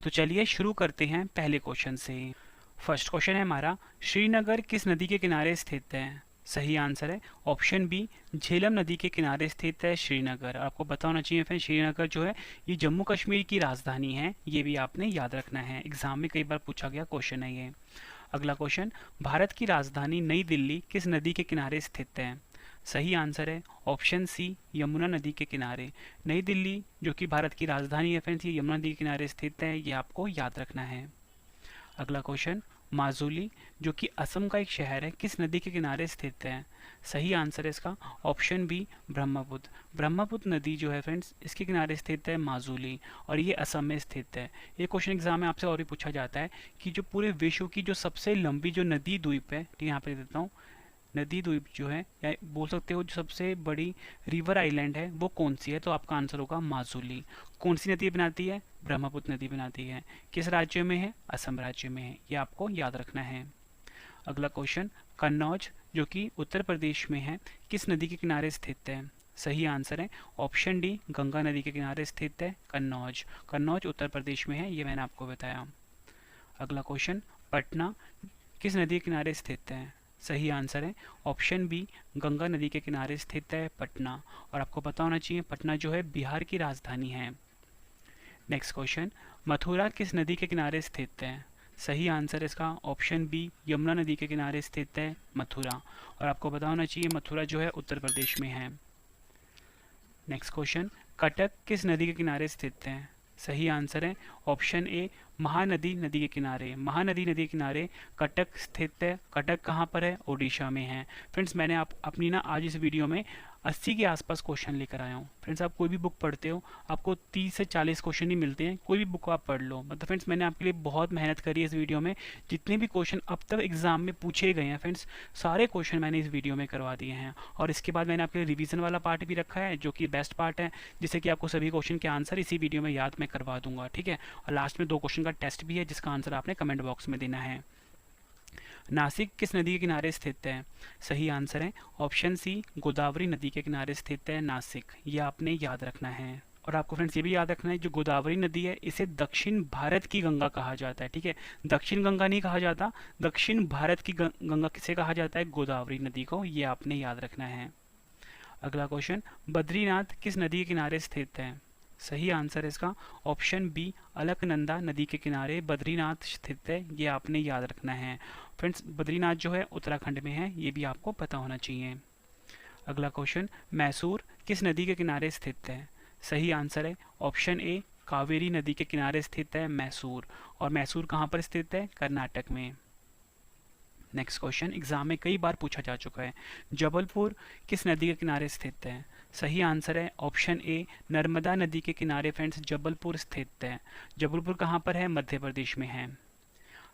तो चलिए शुरू करते हैं पहले क्वेश्चन से। फर्स्ट क्वेश्चन है हमारा, श्रीनगर किस नदी के किनारे स्थित है? सही आंसर है ऑप्शन बी, झेलम नदी के किनारे स्थित है श्रीनगर। आपको पता होना चाहिए फ्रेंड, श्रीनगर जो है ये जम्मू कश्मीर की राजधानी है, ये भी आपने याद रखना है, एग्जाम में कई बार पूछा गया क्वेश्चन है ये। अगला क्वेश्चन, भारत की राजधानी नई दिल्ली किस नदी के किनारे स्थित है? सही आंसर है ऑप्शन सी, यमुना नदी के किनारे। नई दिल्ली जो कि भारत की राजधानी है फ्रेंड्स, ये यमुना नदी के किनारे स्थित है, ये आपको याद रखना है। अगला क्वेश्चन, माजुली जो कि असम का एक शहर है किस नदी के किनारे स्थित है? सही आंसर है इसका ऑप्शन बी, ब्रह्मपुत्र। ब्रह्मपुत्र नदी जो है फ्रेंड्स, इसके किनारे स्थित है माजुली, और ये असम में स्थित है। ये क्वेश्चन एग्जाम में आपसे और भी पूछा जाता है कि जो पूरे विश्व की जो सबसे लंबी जो नदी द्वीप है, ठीक है यहाँ पे देता हूँ, नदी द्वीप जो है या बोल सकते हो जो सबसे बड़ी रिवर आइलैंड है वो कौन सी है? तो आपका आंसर होगा माजुली। कौन सी नदी बनाती है? ब्रह्मपुत्र नदी बनाती है। किस राज्य में है? असम राज्य में है, ये आपको याद रखना है। अगला क्वेश्चन, कन्नौज जो कि उत्तर प्रदेश में है किस नदी के किनारे स्थित है? सही आंसर है ऑप्शन डी, गंगा नदी के किनारे स्थित है कन्नौज। कन्नौज उत्तर प्रदेश में है, ये मैंने आपको बताया। अगला क्वेश्चन, पटना किस नदी के किनारे स्थित है? सही आंसर है ऑप्शन बी, गंगा नदी के किनारे स्थित है पटना, और आपको पता होना चाहिए पटना जो है बिहार की राजधानी है। नेक्स्ट क्वेश्चन, मथुरा किस नदी के किनारे स्थित है? सही आंसर है इसका ऑप्शन बी, यमुना नदी के किनारे स्थित है मथुरा, और आपको पता होना चाहिए मथुरा जो है उत्तर प्रदेश में है। नेक्स्ट क्वेश्चन, कटक किस नदी के किनारे स्थित है? सही आंसर है ऑप्शन ए, महानदी नदी के किनारे। महानदी नदी के किनारे कटक स्थित है। कटक कहाँ पर है? ओडिशा में है। फ्रेंड्स मैंने आप अपनी ना आज इस वीडियो में 80 के आसपास क्वेश्चन लेकर आया हूँ। फ्रेंड्स आप कोई भी बुक पढ़ते हो आपको 30 से 40 क्वेश्चन ही मिलते हैं, कोई भी बुक आप पढ़ लो। मतलब फ्रेंड्स मैंने आपके लिए बहुत मेहनत करी है इस वीडियो में। जितने भी क्वेश्चन अब तक एग्जाम में पूछे गए हैं फ्रेंड्स, सारे क्वेश्चन मैंने इस वीडियो में करवा दिए हैं, और इसके बाद मैंने आपके लिए रिवीजन वाला पार्ट भी रखा है जो कि बेस्ट पार्ट है, जिससे कि आपको सभी क्वेश्चन के आंसर इसी वीडियो में याद मैं करवा दूंगा, ठीक है। और लास्ट में 2 क्वेश्चन का टेस्ट भी है जिसका आंसर आपने कमेंट बॉक्स में देना है। नासिक किस नदी के किनारे स्थित है? सही आंसर है ऑप्शन सी, गोदावरी नदी के किनारे स्थित है नासिक, ये आपने याद रखना है। और आपको फ्रेंड्स ये भी याद रखना है, जो गोदावरी नदी है इसे दक्षिण भारत की गंगा कहा जाता है, ठीक है। दक्षिण गंगा नहीं कहा जाता, दक्षिण भारत की गंगा किसे कहा जाता है? गोदावरी नदी को, ये आपने याद रखना है। अगला क्वेश्चन, बद्रीनाथ किस नदी के किनारे स्थित है? सही आंसर है इसका ऑप्शन बी, अलकनंदा नदी के किनारे बद्रीनाथ स्थित है, ये आपने याद रखना है। फ्रेंड्स बद्रीनाथ जो है उत्तराखंड में है, ये भी आपको पता होना चाहिए। अगला क्वेश्चन, मैसूर किस नदी के किनारे स्थित है? सही आंसर है ऑप्शन ए, कावेरी नदी के किनारे स्थित है मैसूर, और मैसूर कहाँ पर स्थित है? कर्नाटक में। नेक्स्ट क्वेश्चन एग्जाम में कई बार पूछा जा चुका है, जबलपुर किस नदी के किनारे स्थित है? सही आंसर है ऑप्शन ए, नर्मदा नदी के किनारे फ्रेंड्स जबलपुर स्थित है। जबलपुर कहाँ पर है? मध्य प्रदेश में है।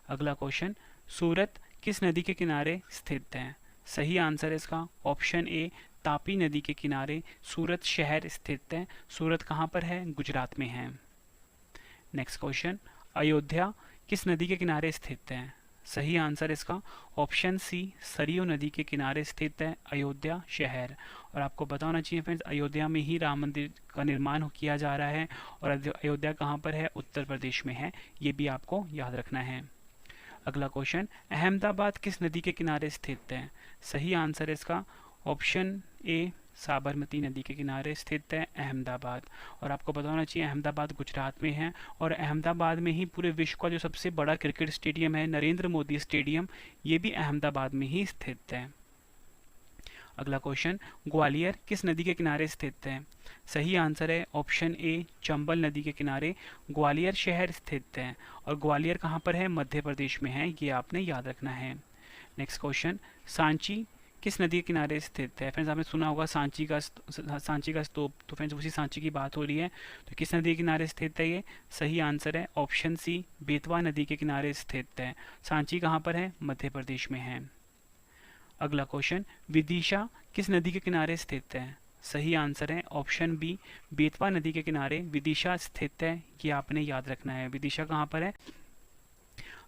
अगला क्वेश्चन, सूरत किस नदी के किनारे स्थित है? सही आंसर है इसका ऑप्शन ए, तापी नदी के किनारे सूरत शहर स्थित है। सूरत कहाँ पर है? गुजरात में है। नेक्स्ट क्वेश्चन, अयोध्या किस नदी के किनारे स्थित है? सही आंसर इसका ऑप्शन सी, सरयू नदी के किनारे स्थित है अयोध्या शहर, और आपको पता होना चाहिए फ्रेंड्स अयोध्या में ही राम मंदिर का निर्माण किया जा रहा है, और अयोध्या कहाँ पर है? उत्तर प्रदेश में है, ये भी आपको याद रखना है। अगला क्वेश्चन, अहमदाबाद किस नदी के किनारे स्थित है? सही आंसर इसका ऑप्शन ए, साबरमती नदी के किनारे स्थित है अहमदाबाद, और आपको पता होना चाहिए अहमदाबाद गुजरात में है, और अहमदाबाद में ही पूरे विश्व का जो सबसे बड़ा क्रिकेट स्टेडियम है नरेंद्र मोदी स्टेडियम, ये भी अहमदाबाद में ही स्थित है। अगला क्वेश्चन, ग्वालियर किस नदी के किनारे स्थित है? सही आंसर है ऑप्शन ए, चंबल नदी के किनारे ग्वालियर शहर स्थित है, और ग्वालियर कहाँ पर है? मध्य प्रदेश में है, ये आपने याद रखना है। नेक्स्ट क्वेश्चन, सांची किस नदी के किनारे स्थित है? फ्रेंड्स आपने सुना होगा सांची का स्तूप, तो फ्रेंड्स उसी सांची की बात हो रही है, तो किस नदी के किनारे स्थित है ये? सही आंसर है ऑप्शन सी, बेतवा नदी के किनारे स्थित है। सांची कहाँ पर है? मध्य प्रदेश में है। अगला क्वेश्चन, विदिशा किस नदी के किनारे स्थित है? सही आंसर है ऑप्शन बी, बेतवा नदी के किनारे विदिशा स्थित है, ये आपने याद रखना है। विदिशा कहाँ पर है?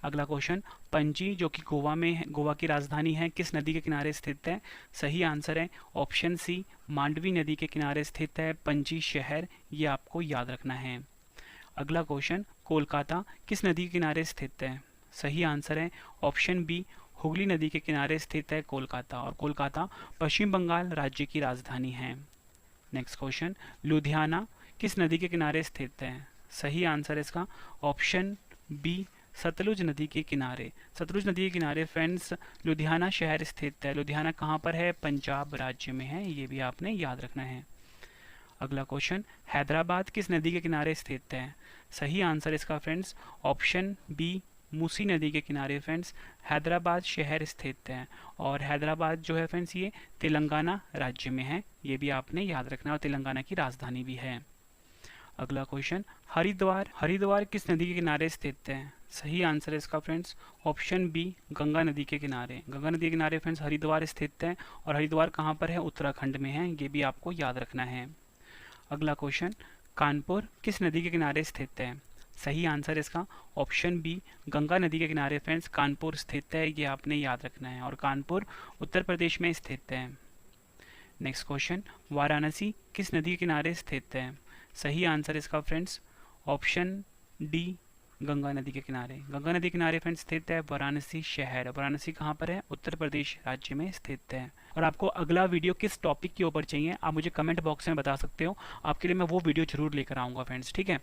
अगला क्वेश्चन, पणजी जो कि गोवा में है, गोवा की राजधानी है, किस नदी के किनारे स्थित है? सही आंसर है ऑप्शन सी, मांडवी नदी के किनारे स्थित है पणजी शहर, ये आपको याद रखना है। अगला क्वेश्चन, कोलकाता किस नदी के किनारे स्थित है? सही आंसर है ऑप्शन बी, हुगली नदी के किनारे स्थित है कोलकाता, और कोलकाता पश्चिम बंगाल राज्य की राजधानी है। नेक्स्ट क्वेश्चन, लुधियाना किस नदी के किनारे स्थित है? सही आंसर है इसका ऑप्शन बी, सतलुज नदी के किनारे। सतलुज नदी के किनारे फ्रेंड्स लुधियाना शहर स्थित है। लुधियाना कहाँ पर है? पंजाब राज्य में है, ये भी आपने याद रखना है। अगला क्वेश्चन, हैदराबाद किस नदी के किनारे स्थित है? सही आंसर इसका फ्रेंड्स ऑप्शन बी, मूसी नदी के किनारे फ्रेंड्स हैदराबाद शहर स्थित है, और हैदराबाद जो है फ्रेंड्स ये तेलंगाना राज्य में है, ये भी आपने याद रखना है, और तेलंगाना की राजधानी भी है। अगला क्वेश्चन, हरिद्वार हरिद्वार किस नदी के किनारे स्थित है? सही आंसर है इसका फ्रेंड्स ऑप्शन बी, गंगा नदी के किनारे। गंगा नदी के किनारे फ्रेंड्स हरिद्वार स्थित है, और हरिद्वार कहाँ पर है? उत्तराखंड में है, ये भी आपको याद रखना है। अगला क्वेश्चन, कानपुर किस नदी के किनारे स्थित है? सही आंसर इसका ऑप्शन बी, गंगा नदी के किनारे फ्रेंड्स कानपुर स्थित है, ये आपने याद रखना है, और कानपुर उत्तर प्रदेश में स्थित है। नेक्स्ट क्वेश्चन, वाराणसी किस नदी के किनारे स्थित है? सही आंसर इसका फ्रेंड्स ऑप्शन डी, गंगा नदी के किनारे। गंगा नदी के किनारे फ्रेंड्स स्थित है वाराणसी शहर। वाराणसी कहाँ पर है? उत्तर प्रदेश राज्य में स्थित है। और आपको अगला वीडियो किस टॉपिक के ऊपर चाहिए आप मुझे कमेंट बॉक्स में बता सकते हो, आपके लिए मैं वो वीडियो जरूर लेकर आऊँगा फ्रेंड्स, ठीक है।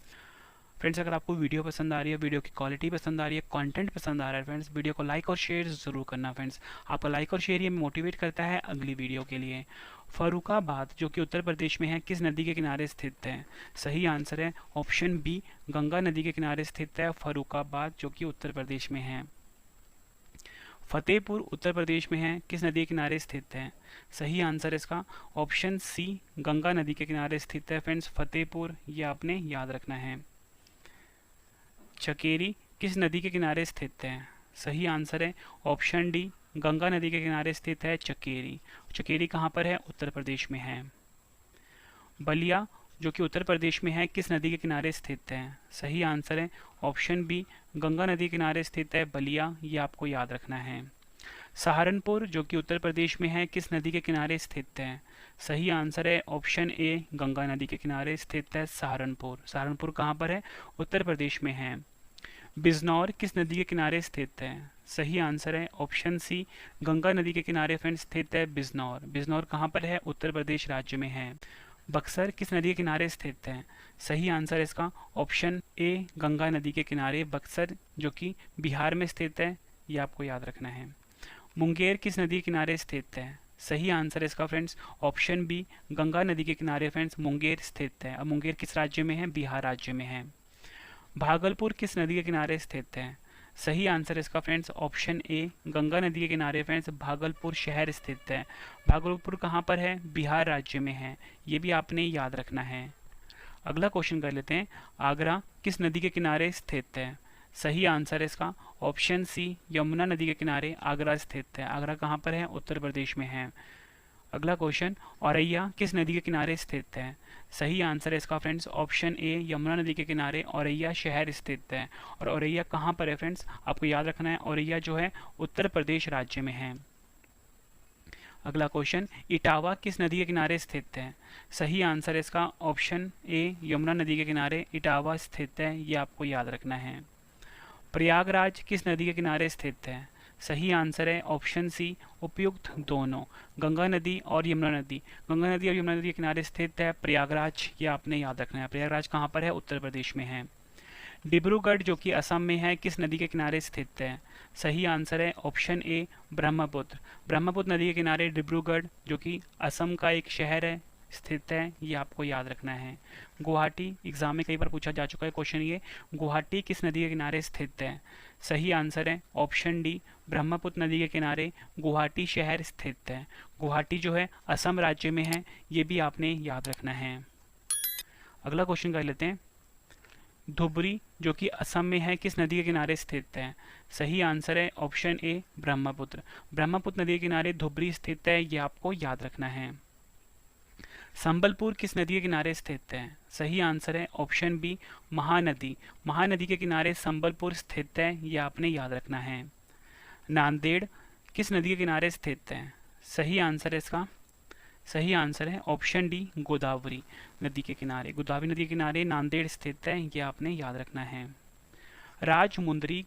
फ्रेंड्स अगर आपको वीडियो पसंद आ रही है, वीडियो की क्वालिटी पसंद आ रही है, कंटेंट पसंद आ रहा है फ्रेंड्स, वीडियो को लाइक और शेयर जरूर करना फ्रेंड्स। आपका लाइक और शेयर ये मोटिवेट करता है अगली वीडियो के लिए। फर्रुखाबाद जो कि उत्तर प्रदेश में है किस नदी के किनारे स्थित है? सही आंसर है ऑप्शन बी, गंगा नदी के किनारे स्थित है फर्रुखाबाद जो कि उत्तर प्रदेश में है। फतेहपुर उत्तर प्रदेश में है, किस नदी के किनारे स्थित है? सही आंसर इसका ऑप्शन सी, गंगा नदी के किनारे स्थित है फ्रेंड्स फतेहपुर, ये आपने याद रखना है। चकेरी किस नदी के किनारे स्थित है? सही आंसर है ऑप्शन डी, गंगा नदी के किनारे स्थित है चकेरी। चकेरी कहाँ पर है? उत्तर प्रदेश में है। बलिया जो कि उत्तर प्रदेश में है किस नदी के किनारे स्थित है? सही आंसर है ऑप्शन बी, गंगा नदी के किनारे स्थित है बलिया, ये आपको याद रखना है। सहारनपुर जो कि उत्तर प्रदेश में है किस नदी के किनारे स्थित है? सही आंसर है ऑप्शन ए, गंगा नदी के किनारे स्थित है सहारनपुर। सहारनपुर कहाँ पर है? उत्तर प्रदेश में है। बिजनौर किस नदी के किनारे स्थित है? सही आंसर है ऑप्शन सी, गंगा नदी के किनारे फ्रेंड स्थित है बिजनौर। बिजनौर कहाँ पर है? उत्तर प्रदेश राज्य में है। बक्सर किस नदी के किनारे स्थित है? सही आंसर इसका ऑप्शन ए, गंगा नदी के किनारे बक्सर जो कि बिहार में स्थित है, ये आपको याद रखना है। मुंगेर किस नदी के किनारे स्थित है? सही आंसर इसका फ्रेंड्स ऑप्शन बी, गंगा नदी के किनारे फ्रेंड्स मुंगेर स्थित है। अब मुंगेर किस राज्य में है? बिहार राज्य में है। भागलपुर किस नदी के किनारे स्थित है? सही आंसर इसका फ्रेंड्स ऑप्शन ए, गंगा नदी के किनारे फ्रेंड्स भागलपुर शहर स्थित है। भागलपुर कहाँ पर है? बिहार राज्य में है, ये भी आपने याद रखना है। अगला क्वेश्चन कर लेते हैं, आगरा किस नदी के किनारे स्थित है? सही आंसर इसका ऑप्शन सी, यमुना नदी के किनारे आगरा स्थित है। आगरा कहाँ पर है? उत्तर प्रदेश में है। अगला क्वेश्चन, औरैया किस नदी के किनारे स्थित है? सही आंसर है इसका फ्रेंड्स ऑप्शन ए, यमुना नदी के किनारे औरैया शहर स्थित है। और औरैया कहाँ पर है फ्रेंड्स? आपको याद रखना है, औरैया जो है उत्तर प्रदेश राज्य में है। अगला क्वेश्चन, इटावा किस नदी के किनारे स्थित है? सही आंसर है इसका ऑप्शन ए, यमुना नदी के किनारे इटावा स्थित है, ये आपको याद रखना है। प्रयागराज किस नदी के किनारे स्थित है? सही आंसर है ऑप्शन सी, उपयुक्त दोनों, गंगा नदी और यमुना नदी। गंगा नदी और यमुना नदी के किनारे स्थित है प्रयागराज, ये आपने याद रखना है। प्रयागराज कहाँ पर है? उत्तर प्रदेश में है। डिब्रूगढ़ जो कि असम में है किस नदी के किनारे स्थित है? सही आंसर है ऑप्शन ए, ब्रह्मपुत्र। ब्रह्मपुत्र नदी के किनारे डिब्रूगढ़ जो कि असम का एक शहर है स्थित है, ये आपको याद रखना है। गुवाहाटी एग्जाम में कई बार पूछा जा चुका है क्वेश्चन ये, गुवाहाटी किस नदी के किनारे स्थित है? सही आंसर है ऑप्शन डी, ब्रह्मपुत्र नदी के किनारे गुवाहाटी शहर स्थित है। गुवाहाटी जो है असम राज्य में है, ये भी आपने याद रखना है। अगला क्वेश्चन कर लेते हैं, धुबरी जो कि असम में है किस नदी के किनारे स्थित है? सही आंसर है ऑप्शन ए, ब्रह्मपुत्र। ब्रह्मपुत्र नदी के किनारे धुबरी स्थित है, ये आपको याद रखना है। संबलपुर किस नदी के किनारे स्थित है? सही आंसर है ऑप्शन बी, महानदी। महानदी के किनारे संबलपुर स्थित है, ये आपने याद रखना है। नांदेड़ किस नदी के किनारे स्थित है? सही आंसर है इसका, सही आंसर है ऑप्शन डी, गोदावरी नदी के किनारे। गोदावरी नदी के किनारे नांदेड़ स्थित है, ये आपने याद रखना है। राजमुंदरी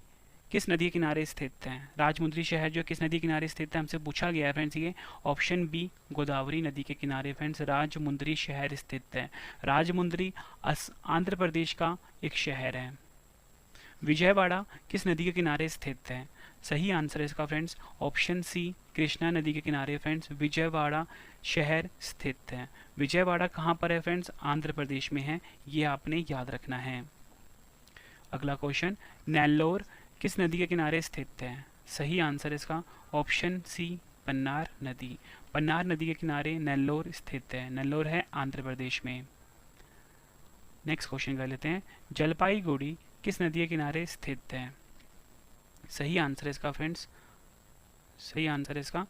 किस नदी के किनारे स्थित है? राजमुंदरी शहर जो किस नदी के किनारे स्थित है, हमसे पूछा गया है फ्रेंड्स ये। ऑप्शन बी गोदावरी नदी के किनारे फ्रेंड्स राजमुंदरी शहर स्थित है। राजमुंदरी आंध्र प्रदेश का एक शहर है। विजयवाड़ा किस नदी के किनारे स्थित है? सही आंसर है इसका फ्रेंड्स ऑप्शन सी कृष्णा नदी के किनारे फ्रेंड्स विजयवाड़ा शहर स्थित है। विजयवाड़ा कहाँ पर है फ्रेंड्स? आंध्र प्रदेश में है, ये आपने याद रखना है। अगला क्वेश्चन, नेल्लोर किस नदी के किनारे स्थित है? सही आंसर इसका ऑप्शन सी पन्नार नदी। पन्नार नदी के किनारे नेल्लोर स्थित है। नेल्लोर है आंध्र प्रदेश में। नेक्स्ट क्वेश्चन कर लेते हैं, जलपाईगुड़ी किस नदी के किनारे स्थित है? सही आंसर है इसका फ्रेंड्स, सही आंसर है इसका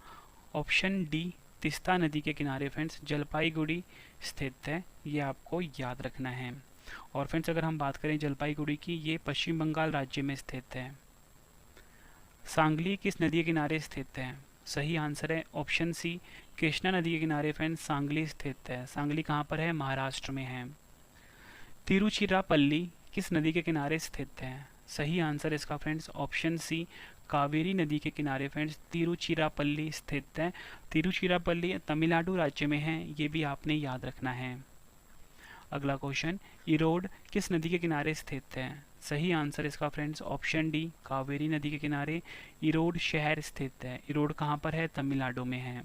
ऑप्शन डी तीस्ता नदी के किनारे फ्रेंड्स जलपाईगुड़ी स्थित है, ये आपको याद रखना है। और फ्रेंड्स अगर हम बात करें जलपाईगुड़ी की, ये पश्चिम बंगाल राज्य में स्थित है। सांगली किस नदी के किनारे स्थित है? सही आंसर है ऑप्शन सी कृष्णा नदी के किनारे फ्रेंड्स सांगली स्थित है। सांगली कहाँ पर है? महाराष्ट्र में है। तिरुचिरापल्ली किस नदी के किनारे स्थित है? सही आंसर इसका फ्रेंड्स ऑप्शन सी कावेरी नदी के किनारे फ्रेंड्स तिरुचिरापल्ली स्थित है। तिरुचिरापल्ली तमिलनाडु राज्य में है, ये भी आपने याद रखना है। अगला क्वेश्चन, इरोड किस नदी के किनारे स्थित है? सही आंसर इसका फ्रेंड्स ऑप्शन डी कावेरी नदी के किनारे इरोड शहर स्थित है। इरोड कहाँ पर है? तमिलनाडु में है।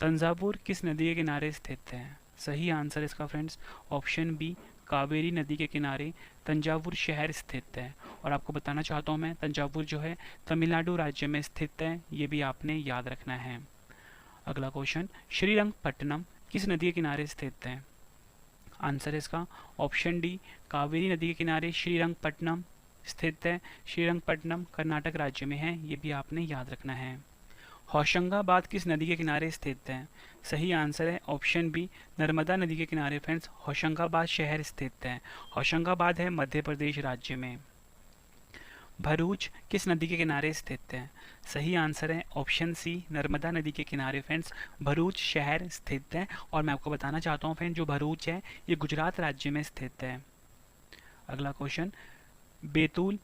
तंजावुर किस नदी के किनारे स्थित है? सही आंसर इसका फ्रेंड्स ऑप्शन बी कावेरी नदी के किनारे तंजावुर शहर स्थित है। और आपको बताना चाहता हूँ मैं, तंजावुर जो है तमिलनाडु राज्य में स्थित है, ये भी आपने याद रखना है। अगला क्वेश्चन, श्रीरंगपट्टनम किस नदी के किनारे स्थित है? आंसर इसका ऑप्शन डी कावेरी नदी के किनारे श्रीरंगपट्टनम स्थित है। श्रीरंगपट्टनम कर्नाटक राज्य में है, ये भी आपने याद रखना है। होशंगाबाद किस नदी के किनारे स्थित है? सही आंसर है ऑप्शन बी नर्मदा नदी के किनारे फ्रेंड्स होशंगाबाद शहर स्थित है। होशंगाबाद है मध्य प्रदेश राज्य में। भरूच किस नदी के किनारे स्थित है? सही आंसर है ऑप्शन सी नर्मदा नदी के किनारे फ्रेंड्स भरूच शहर स्थित है। और मैं आपको बताना चाहता हूँ फ्रेंड्स, जो भरूच है ये गुजरात राज्य में स्थित है। अगला क्वेश्चन, बैतूल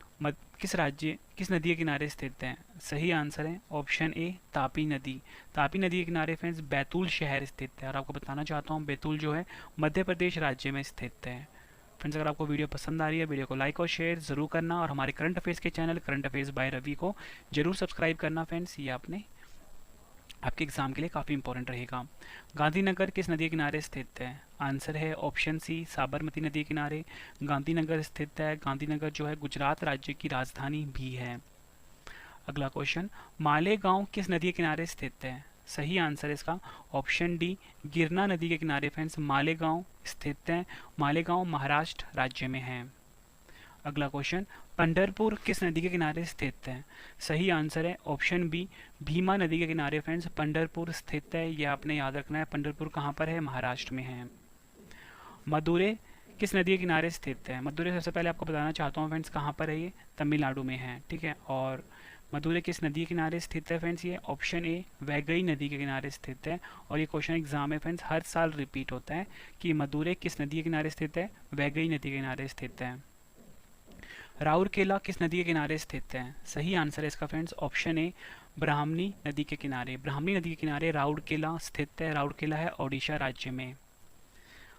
किस नदी के किनारे स्थित है? सही आंसर है ऑप्शन ए तापी नदी। तापी नदी के किनारे फ्रेंड्स बैतूल शहर स्थित है। और आपको बताना चाहता हूँ बैतूल जो है मध्य प्रदेश राज्य में स्थित है। फ्रेंड्स अगर आपको वीडियो पसंद आ रही है, वीडियो को लाइक और शेयर जरूर करना, और हमारे करंट अफेयर्स के channel current affairs by Ravi को जरूर सब्सक्राइब करना फ्रेंड्स, ये आपके एग्जाम के लिए काफ़ी इंपॉर्टेंट रहेगा। गांधीनगर किस नदी के किनारे स्थित है? आंसर है ऑप्शन सी साबरमती नदी के किनारे गांधीनगर स्थित है। गांधीनगर जो है गुजरात राज्य की राजधानी भी है। अगला क्वेश्चन, मालेगांव किस नदी के किनारे स्थित है? सही आंसर इसका ऑप्शन डी गिरना नदी के किनारे फ्रेंड्स मालेगांव स्थित है। मालेगांव महाराष्ट्र राज्य में है। अगला क्वेश्चन, पंढरपुर किस नदी के किनारे स्थित है? सही आंसर है ऑप्शन बी भीमा नदी के किनारे फ्रेंड्स पंढरपुर स्थित है, ये आपने याद रखना है। पंढरपुर कहाँ पर है? महाराष्ट्र में है। मदुरै किस नदी के किनारे स्थित है? मदुरै सबसे पहले आपको बताना चाहता हूँ फ्रेंड्स कहाँ पर है, ये तमिलनाडु में है, ठीक है। और मदुरै किस नदी के किनारे स्थित है फ्रेंड्स? ये ऑप्शन ए वैगई नदी के किनारे स्थित है। और ये क्वेश्चन एग्जाम में फ्रेंड्स हर साल रिपीट होता है कि मदुरै किस नदी के किनारे स्थित है? वैगई नदी के किनारे स्थित है। राउरकेला किस नदी के किनारे स्थित है? सही आंसर है इसका फ्रेंड्स ऑप्शन ए ब्राह्मणी नदी के किनारे। ब्राह्मणी नदी के किनारे राउरकेला स्थित है। राउरकेला है ओडिशा राज्य में।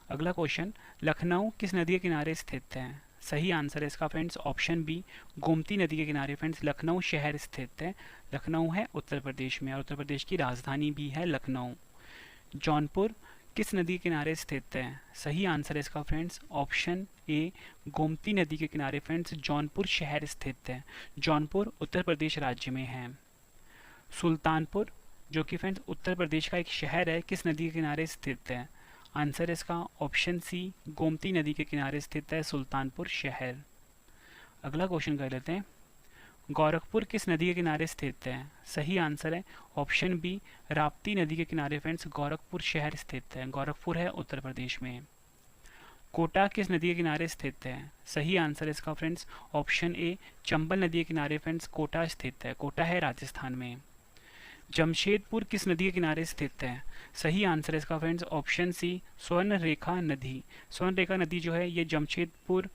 अगला क्वेश्चन, लखनऊ किस नदी के किनारे स्थित है? सही आंसर है इसका फ्रेंड्स ऑप्शन बी गोमती नदी के किनारे फ्रेंड्स लखनऊ शहर स्थित है। लखनऊ है उत्तर प्रदेश में, और उत्तर प्रदेश की राजधानी भी है लखनऊ। जौनपुर किस नदी के किनारे स्थित है? सही आंसर है इसका फ्रेंड्स ऑप्शन ए गोमती नदी के किनारे फ्रेंड्स जौनपुर शहर स्थित है। जौनपुर उत्तर प्रदेश राज्य में है। सुल्तानपुर जो कि फ्रेंड्स उत्तर प्रदेश का एक शहर है, किस नदी के किनारे स्थित है? आंसर इसका ऑप्शन सी गोमती नदी के किनारे स्थित है सुल्तानपुर शहर। अगला क्वेश्चन कर लेते हैं, गोरखपुर किस नदी के किनारे स्थित है? सही आंसर है ऑप्शन बी राप्ती नदी के किनारे फ्रेंड्स गोरखपुर शहर स्थित है। गोरखपुर है उत्तर प्रदेश में। कोटा किस नदी के किनारे स्थित है? सही आंसर है इसका फ्रेंड्स ऑप्शन ए चंबल नदी के किनारे फ्रेंड्स कोटा स्थित है। कोटा है राजस्थान में। जमशेदपुर किस नदी के किनारे स्थित है? सही आंसर है इसका फ्रेंड्स ऑप्शन सी स्वर्णरेखा नदी। स्वर्णरेखा नदी जो है ये जमशेदपुर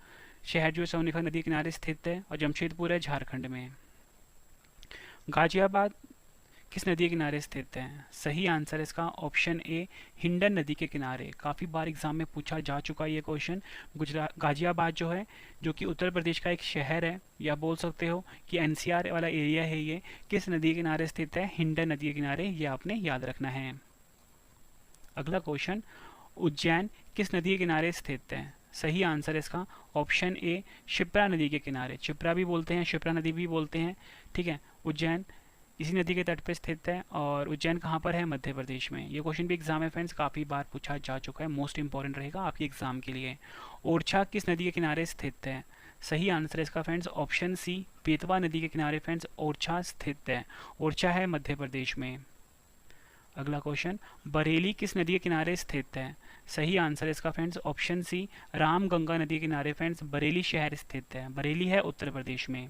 शहर जो है सोनीपत नदी के किनारे स्थित है, और जमशेदपुर है झारखंड में। गाजियाबाद किस नदी के किनारे स्थित है? सही आंसर है इसका ऑप्शन ए, हिंडन नदी के किनारे। काफ़ी बार एग्जाम में पूछा जा चुका है ये क्वेश्चन। गुजरात गाजियाबाद जो है, जो कि उत्तर प्रदेश का एक शहर है, या बोल सकते हो कि एनसीआर वाला एरिया है, ये किस नदी के किनारे स्थित है? हिंडन नदी के किनारे। ये आपने याद रखना है। अगला क्वेश्चन, उज्जैन किस नदी के किनारे स्थित है? सही आंसर है इसका ऑप्शन ए, शिप्रा नदी के किनारे। शिप्रा भी बोलते हैं, शिप्रा नदी भी बोलते हैं, ठीक है। उज्जैन इसी नदी के तट पर स्थित है, और उज्जैन कहाँ पर है? मध्य प्रदेश में। ये क्वेश्चन भी एग्जाम में फ्रेंड्स काफ़ी बार पूछा जा चुका है, मोस्ट इंपॉर्टेंट रहेगा आपके एग्जाम के लिए। ओरछा किस नदी के किनारे स्थित है? सही आंसर है इसका फ्रेंड्स ऑप्शन सी, बेतवा नदी के किनारे फ्रेंड्स ओरछा स्थित है। ओरछा है मध्य प्रदेश में। अगला क्वेश्चन, बरेली किस नदी के किनारे स्थित है? सही आंसर है इसका फ्रेंड्स ऑप्शन सी, रामगंगा नदी के किनारे फ्रेंड्स बरेली शहर स्थित है। बरेली है उत्तर प्रदेश में।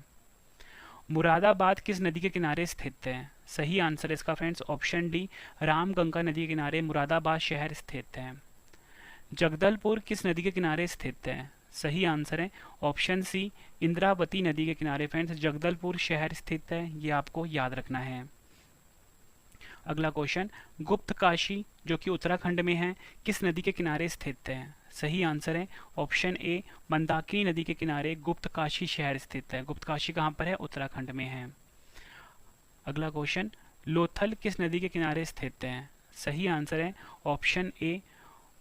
मुरादाबाद किस नदी के किनारे स्थित है? सही आंसर है इसका फ्रेंड्स ऑप्शन डी, रामगंगा नदी के किनारे मुरादाबाद शहर स्थित है। जगदलपुर किस नदी के किनारे स्थित है? सही आंसर है ऑप्शन सी, इंद्रावती नदी के किनारे फ्रेंड्स जगदलपुर शहर स्थित है। ये आपको याद रखना है। अगला क्वेश्चन, गुप्त काशी जो कि उत्तराखंड में है, किस नदी के किनारे स्थित है? सही आंसर है ऑप्शन ए, मंदाकिनी नदी के किनारे गुप्त काशी शहर स्थित है। गुप्त काशी कहाँ पर है? उत्तराखंड में है। अगला क्वेश्चन, लोथल किस नदी के किनारे स्थित है? सही आंसर है ऑप्शन ए,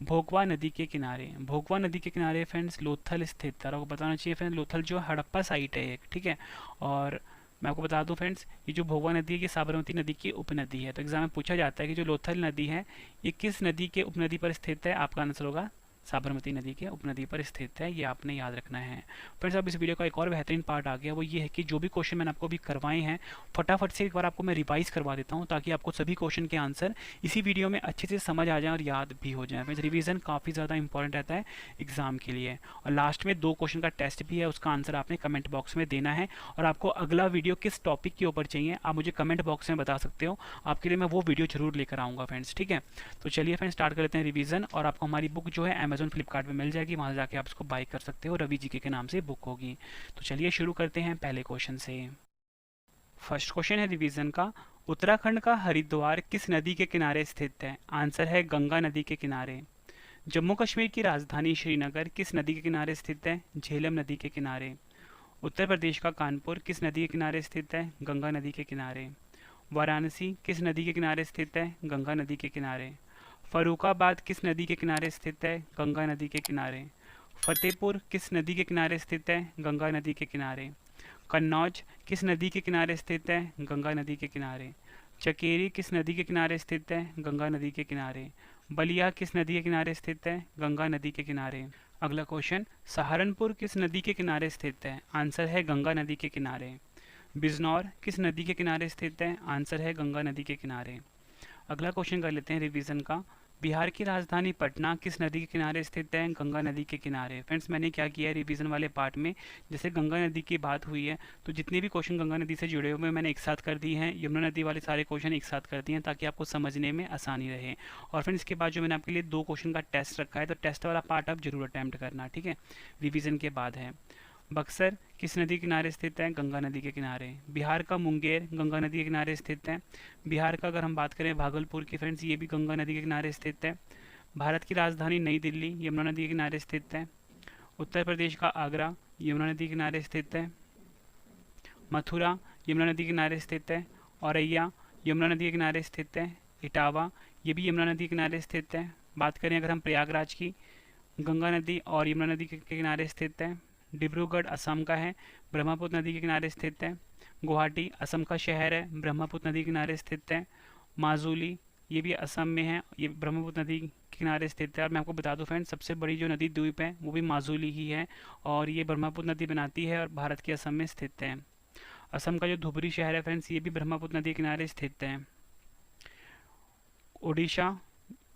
भोगवा नदी के किनारे। भोगवा नदी के किनारे फ्रेंड्स लोथल स्थित है। और आपको बताना चाहिए फ्रेंड्स, लोथल जो हड़प्पा साइट है एक, ठीक है। और मैं आपको बता दूं फ्रेंड्स, ये जो भोगवा नदी है ये साबरमती नदी की उपनदी है। तो एग्जाम में पूछा जाता है कि जो लोथल नदी है ये किस नदी के उपनदी पर स्थित है? आपका आंसर होगा साबरमती नदी के उपनदी पर स्थित है। ये आपने याद रखना है। फ्रेंड्स, अब इस वीडियो का एक और बेहतरीन पार्ट आ गया, वो ये है कि जो भी क्वेश्चन मैंने आपको अभी करवाए हैं, फटाफट से एक बार आपको मैं रिवाइज करवा देता हूँ, ताकि आपको सभी क्वेश्चन के आंसर इसी वीडियो में अच्छे से समझ आ जाए और याद भी हो जाए। फ्रेंड्स, रिवीजन काफ़ी ज़्यादा इंपॉर्टेंट रहता है एग्जाम के लिए। और लास्ट में 2 क्वेश्चन का टेस्ट भी है, उसका आंसर आपने कमेंट बॉक्स में देना है। और आपको अगला वीडियो किस टॉपिक के ऊपर चाहिए आप मुझे कमेंट बॉक्स में बता सकते हो। आपके लिए मैं वो वीडियो जरूर लेकर आऊँगा फ्रेंड्स, ठीक है। तो चलिए फ्रेंड्स, स्टार्ट कर लेते हैं रिवीजन। और आपको हमारी बुक जो है अमेजोन फ्लिपकार्ट में मिल जाएगी, वहां जाके आप इसको बाय कर सकते हो। रवि जी के नाम से बुक होगी। तो चलिए शुरू करते हैं पहले क्वेश्चन से। फर्स्ट क्वेश्चन है रिवीजन का, उत्तराखंड का हरिद्वार किस नदी के किनारे स्थित है? आंसर है गंगा नदी के किनारे। जम्मू कश्मीर की राजधानी श्रीनगर किस नदी के किनारे स्थित है? झेलम नदी के किनारे। उत्तर प्रदेश का कानपुर किस नदी के किनारे स्थित है? गंगा नदी के किनारे। वाराणसी किस नदी के किनारे स्थित है? गंगा नदी के किनारे। फरुखाबाद किस नदी के किनारे स्थित है? गंगा नदी के किनारे। फतेहपुर किस नदी के किनारे स्थित है? गंगा नदी के किनारे। कन्नौज किस नदी के किनारे स्थित है? गंगा नदी के किनारे। चकेरी किस नदी के किनारे स्थित है? गंगा नदी के किनारे। बलिया किस नदी के किनारे स्थित है? गंगा नदी के किनारे। अगला क्वेश्चन, सहारनपुर किस नदी के किनारे स्थित है? आंसर है गंगा नदी के किनारे। बिजनौर किस नदी के किनारे स्थित है? आंसर है गंगा नदी के किनारे। अगला क्वेश्चन कर लेते हैं रिवीजन का, बिहार की राजधानी पटना किस नदी के किनारे स्थित है? गंगा नदी के किनारे। फ्रेंड्स, मैंने क्या किया है रिवीजन वाले पार्ट में, जैसे गंगा नदी की बात हुई है तो जितने भी क्वेश्चन गंगा नदी से जुड़े हुए मैंने एक साथ कर दिए हैं, यमुना नदी वाले सारे क्वेश्चन एक साथ कर दिए हैं, ताकि आपको समझने में आसानी रहे। और फ्रेंड्स, इसके बाद जो मैंने आपके लिए 2 क्वेश्चन का टेस्ट रखा है, तो टेस्ट वाला पार्ट आप जरूर अटैम्प्ट करना, ठीक है। रिविजन के बाद है, बक्सर किस नदी के किनारे स्थित है? गंगा नदी के किनारे। बिहार का मुंगेर गंगा नदी के किनारे स्थित है। बिहार का अगर हम बात करें भागलपुर की फ्रेंड्स, ये भी गंगा नदी के किनारे स्थित है। भारत की राजधानी नई दिल्ली यमुना नदी के किनारे स्थित है। उत्तर प्रदेश का आगरा यमुना नदी के किनारे स्थित है। मथुरा यमुना नदी के किनारे स्थित है। औरैया यमुना नदी के किनारे स्थित है। इटावा ये भी यमुना नदी के किनारे स्थित है। बात करें अगर हम प्रयागराज की, गंगा नदी और यमुना नदी के किनारे स्थित है। डिब्रूगढ़ असम का है, ब्रह्मपुत्र नदी के किनारे स्थित है। गुवाहाटी असम का शहर है, ब्रह्मपुत्र नदी के किनारे स्थित है। माजुली ये भी असम में है, ये ब्रह्मपुत्र नदी के किनारे स्थित है। और मैं आपको बता दूं फ्रेंड्स, सबसे बड़ी जो नदी द्वीप है वो भी माजुली ही है, और ये ब्रह्मपुत्र नदी बनाती है और भारत के असम में स्थित है। असम का जो धुबरी शहर है फ्रेंड्स, ये भी ब्रह्मपुत्र नदी के किनारे स्थित है। उड़ीसा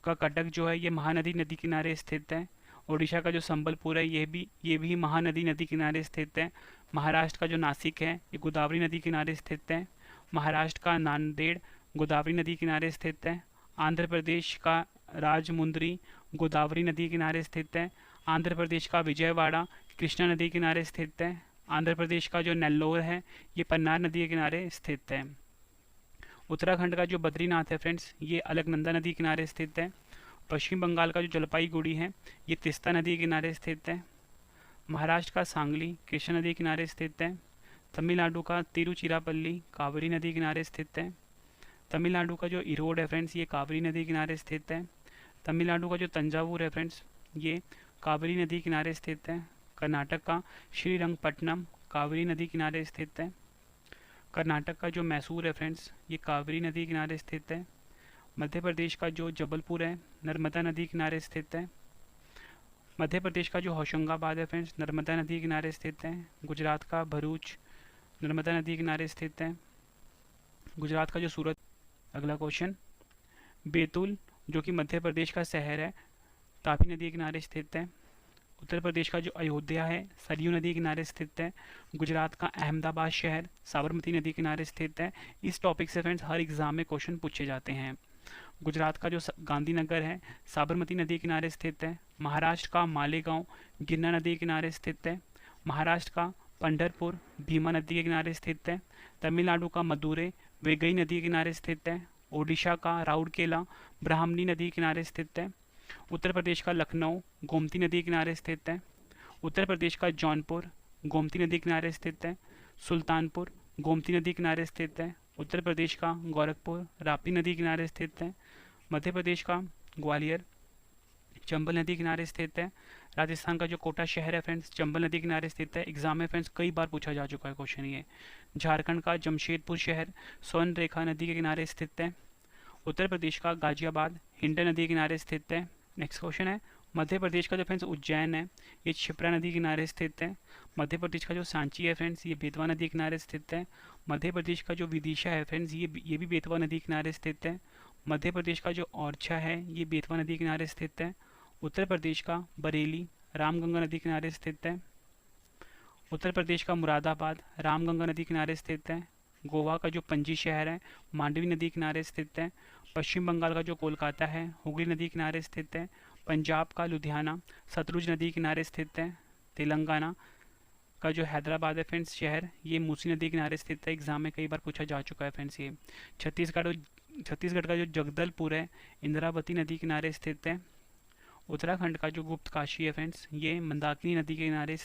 का कटक जो है ये महानदी नदी किनारे स्थित है। ओडिशा का जो संबलपुर है ये भी महानदी नदी किनारे स्थित है। महाराष्ट्र का जो नासिक है ये गोदावरी नदी किनारे स्थित है। महाराष्ट्र का नांदेड़ गोदावरी नदी किनारे स्थित है। आंध्र प्रदेश का राजमुंद्री गोदावरी नदी किनारे स्थित है। आंध्र प्रदेश का विजयवाड़ा कृष्णा नदी के किनारे स्थित है। आंध्र प्रदेश का जो नेल्लोर है ये पन्नार नदी के किनारे स्थित है। उत्तराखंड का जो बद्रीनाथ है फ्रेंड्स ये अलकनंदा नदी के किनारे स्थित है। पश्चिम बंगाल का जो जलपाईगुड़ी है ये तीस्ता नदी के किनारे स्थित है। महाराष्ट्र का सांगली कृष्णा नदी के किनारे स्थित है। तमिलनाडु का तिरुचिरापल्ली कावेरी नदी के किनारे स्थित है। तमिलनाडु का जो इरोड है फ्रेंड्स ये कावेरी नदी के किनारे स्थित है। तमिलनाडु का जो तंजावुर है फ्रेंड्स ये कावेरी नदी के किनारे स्थित है। कर्नाटक का श्रीरंगपट्टनम कावेरी नदी किनारे स्थित है। कर्नाटक का जो मैसूर है फ्रेंड्स ये कावेरी नदी किनारे स्थित है। मध्य प्रदेश का जो जबलपुर है नर्मदा नदी किनारे स्थित है। मध्य प्रदेश का जो होशंगाबाद है फ्रेंड्स नर्मदा नदी किनारे स्थित है। गुजरात का भरूच नर्मदा नदी किनारे स्थित है। गुजरात का जो सूरत। अगला क्वेश्चन, बैतूल जो कि मध्य प्रदेश का शहर है तापी नदी के किनारे स्थित है। उत्तर प्रदेश का जो अयोध्या है सरयू नदी के किनारे स्थित है। गुजरात का अहमदाबाद शहर साबरमती नदी के किनारे स्थित है। इस टॉपिक से फ्रेंड्स हर एग्जाम में क्वेश्चन पूछे जाते हैं। गुजरात का जो गांधीनगर है साबरमती नदी के किनारे स्थित है। महाराष्ट्र का मालेगांव गिरना नदी के किनारे स्थित है। महाराष्ट्र का पंढरपुर भीमा नदी के किनारे स्थित है। तमिलनाडु का मदुरै वेगई नदी के किनारे स्थित है। ओडिशा का राउरकेला ब्राह्मणी नदी के किनारे स्थित है। उत्तर प्रदेश का लखनऊ गोमती नदी के किनारे स्थित है। उत्तर प्रदेश का जौनपुर गोमती नदी के किनारे स्थित है। सुल्तानपुर गोमती नदी के किनारे स्थित है। उत्तर प्रदेश का गोरखपुर राप्ती नदी के किनारे स्थित है। मध्य प्रदेश का ग्वालियर चंबल नदी के किनारे स्थित है। राजस्थान का जो कोटा शहर है फ्रेंड्स चंबल नदी के किनारे स्थित है। एग्जाम में फ्रेंड्स कई बार पूछा जा चुका है क्वेश्चन ये। झारखंड का जमशेदपुर शहर स्वर्ण रेखा नदी के किनारे स्थित है। उत्तर प्रदेश का गाजियाबाद हिंडन नदी के किनारे स्थित है। नेक्स्ट क्वेश्चन है, मध्य प्रदेश का जो फ्रेंड्स उज्जैन है ये क्षिप्रा नदी के किनारे स्थित है। मध्य प्रदेश का जो सांची है फ्रेंड्स ये बेतवा नदी के किनारे स्थित है। मध्य प्रदेश का जो विदिशा है फ्रेंड्स ये भी बेतवा नदी के किनारे स्थित है। मध्य प्रदेश का जो ओरछा है ये बेतवा नदी के किनारे स्थित है। उत्तर प्रदेश का बरेली रामगंगा नदी के किनारे स्थित है। उत्तर प्रदेश का मुरादाबाद रामगंगा नदी किनारे स्थित है। गोवा का जो पणजी शहर है मांडवी नदी किनारे स्थित है। पश्चिम बंगाल का जो कोलकाता है हुगली नदी किनारे स्थित है। पंजाब का लुधियाना सतलुज नदी किनारे स्थित है। तेलंगाना का जो हैदराबाद है फ्रेंड्स शहर ये मूसी नदी किनारे स्थित है। एग्जाम में कई बार पूछा जा चुका है फ्रेंड्स ये। छत्तीसगढ़ का जो जगदलपुर है इंद्रावती नदी किनारे स्थित है। उत्तराखंड का जो गुप्त काशी है फ्रेंड्स ये मंदाकिनी नदी के किनारे